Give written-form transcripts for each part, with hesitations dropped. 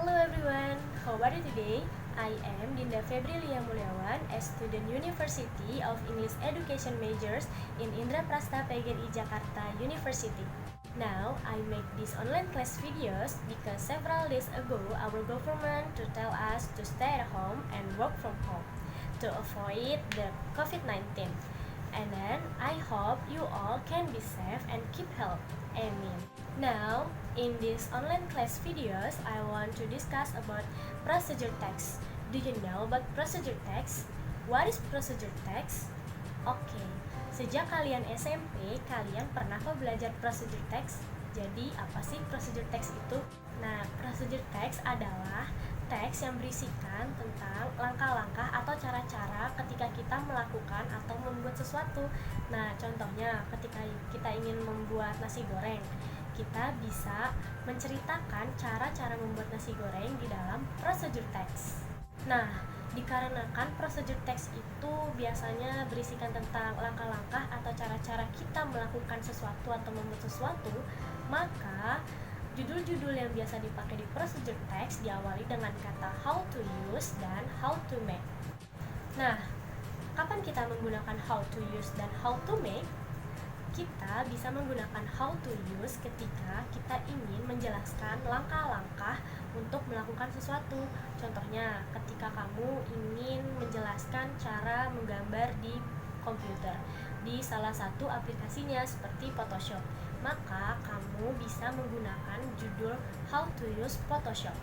Hello everyone, how are you today? I am Dinda Febrilia Mulyawan, a student University of English Education majors in Indraprastha PGRI Jakarta University. Now, I make these online class videos because several days ago our government to tell us to stay at home and work from home to avoid the COVID-19. And then I hope you all can be safe and keep healthy. Amen. Now, in these online class videos, I want to discuss about procedure text. Do you know about procedure text? What is procedure text? Oke, sejak kalian SMP, kalian pernah kok belajar procedure text? Jadi, apa sih procedure text itu? Nah, procedure text adalah teks yang berisikan tentang langkah-langkah atau cara-cara ketika kita melakukan atau membuat sesuatu. Nah, contohnya ketika kita ingin membuat nasi goreng, kita bisa menceritakan cara-cara membuat nasi goreng di dalam procedure text. Nah, dikarenakan procedure text itu biasanya berisikan tentang langkah-langkah atau cara-cara kita melakukan sesuatu atau membuat sesuatu, maka judul-judul yang biasa dipakai di procedure text diawali dengan kata how to use dan how to make. Nah, kapan kita menggunakan how to use dan how to make? Kita bisa menggunakan how to use ketika kita ingin menjelaskan langkah-langkah untuk melakukan sesuatu. Contohnya, ketika kamu ingin menjelaskan cara menggambar di komputer di salah satu aplikasinya seperti Photoshop, maka kamu bisa menggunakan judul how to use Photoshop.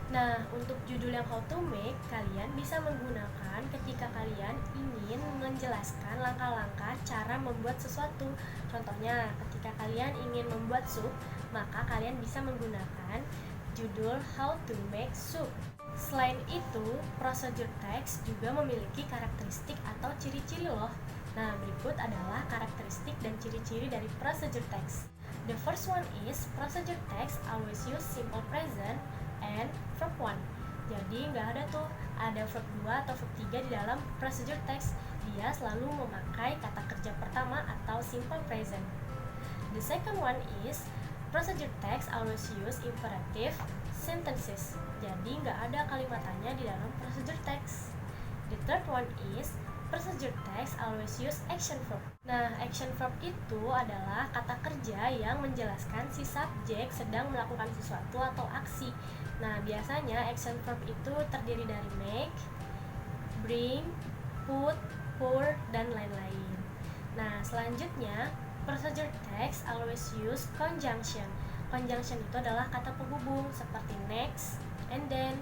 Nah, untuk judul yang how to make, kalian bisa menggunakan ketika kalian ingin menjelaskan langkah-langkah cara membuat sesuatu. Contohnya, ketika kalian ingin membuat sup, maka kalian bisa menggunakan judul how to make soup. Selain itu, procedure text juga memiliki karakteristik atau ciri-ciri loh. Nah, berikut adalah karakteristik dan ciri-ciri dari procedure text. The first one is procedure text always use simple present and verb 1. Jadi nggak ada tuh ada verb 2 atau verb 3 di dalam procedure text. Dia selalu memakai kata kerja pertama atau simple present. The second one is procedure text always use imperative sentences. Jadi nggak ada kalimat tanya di dalam procedure text. The third one is procedure text always use action verb. Nah, action verb itu adalah kata kerja yang menjelaskan si subjek sedang melakukan sesuatu atau aksi. Nah, biasanya action verb itu terdiri dari make, bring, put, pour, dan lain-lain. Nah, selanjutnya procedure text always use conjunction. Conjunction itu adalah kata penghubung seperti next, and then,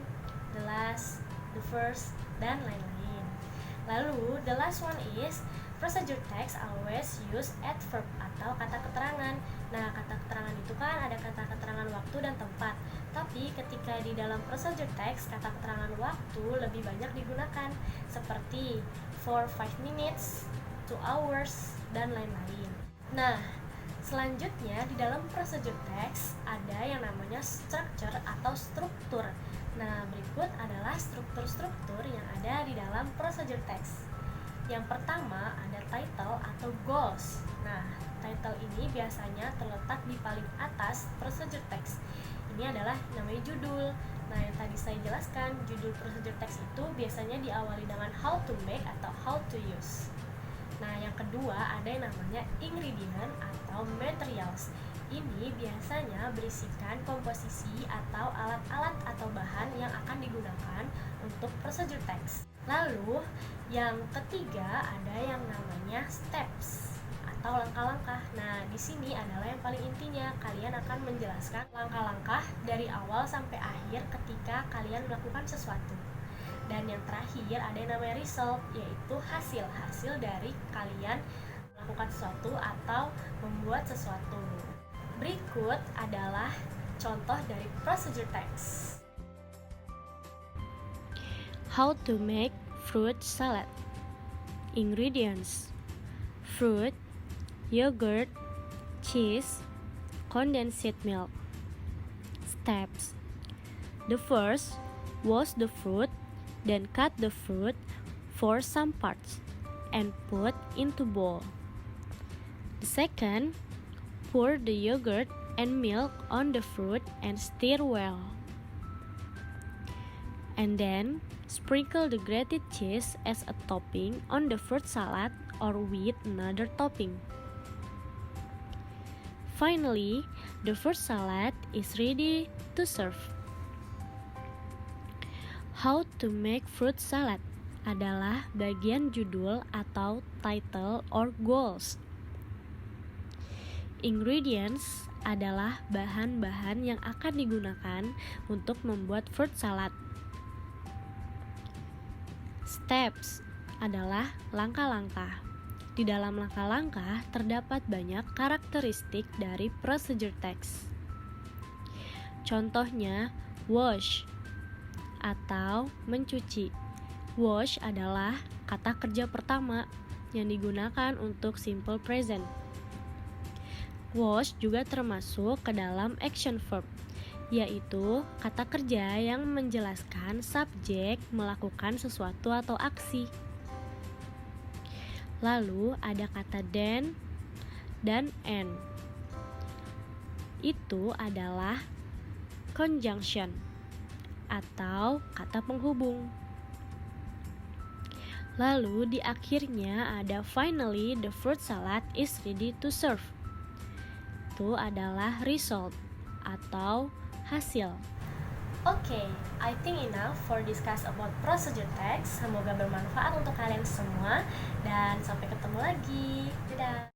the last, the first, dan lain-lain. Lalu, the last one is procedure text always use adverb atau kata keterangan. Nah, kata keterangan itu kan ada kata keterangan waktu dan tempat. Tapi ketika di dalam procedure text, kata keterangan waktu lebih banyak digunakan seperti for 5 minutes, 2 hours, dan lain-lain. Nah, selanjutnya di dalam procedure text ada yang namanya structure atau struktur. Nah, berikut adalah struktur-struktur yang ada di dalam procedure text. Yang pertama ada title atau goals. Nah, title ini biasanya terletak di paling atas procedure text. Ini adalah namanya judul. Nah, yang tadi saya jelaskan, judul procedure text itu biasanya diawali dengan how to make atau how to use. Nah, yang kedua ada yang namanya ingredient atau materials. Ini biasanya berisikan komposisi atau alat-alat atau bahan yang akan digunakan untuk procedure text. Lalu, yang ketiga ada yang namanya steps atau langkah-langkah. Nah, di sini adalah yang paling intinya. Kalian akan menjelaskan langkah-langkah dari awal sampai akhir ketika kalian melakukan sesuatu. Dan yang terakhir ada yang namanya result, yaitu hasil dari kalian melakukan sesuatu atau membuat sesuatu. Berikut adalah contoh dari procedure text. How to make fruit salad. Ingredients: fruit, yogurt, cheese, condensed milk. Steps: the first, wash the fruit, then cut the fruit for some parts and put into bowl. The second, pour the yogurt and milk on the fruit and stir well. And then, sprinkle the grated cheese as a topping on the fruit salad or with another topping. Finally, the fruit salad is ready to serve. How to make fruit salad adalah bagian judul atau title or goals. Ingredients adalah bahan-bahan yang akan digunakan untuk membuat fruit salad. Steps adalah langkah-langkah. Di dalam langkah-langkah terdapat banyak karakteristik dari procedure text. Contohnya, wash atau mencuci. Wash adalah kata kerja pertama yang digunakan untuk simple present. Wash juga termasuk ke dalam action verb, yaitu kata kerja yang menjelaskan subjek melakukan sesuatu atau aksi. Lalu ada kata then dan and. Itu adalah conjunction atau kata penghubung. Lalu di akhirnya ada finally the fruit salad is ready to serve. Itu adalah result atau hasil. Okay, I think enough for discuss about procedure text. Semoga bermanfaat untuk kalian semua dan sampai ketemu lagi. Dadah.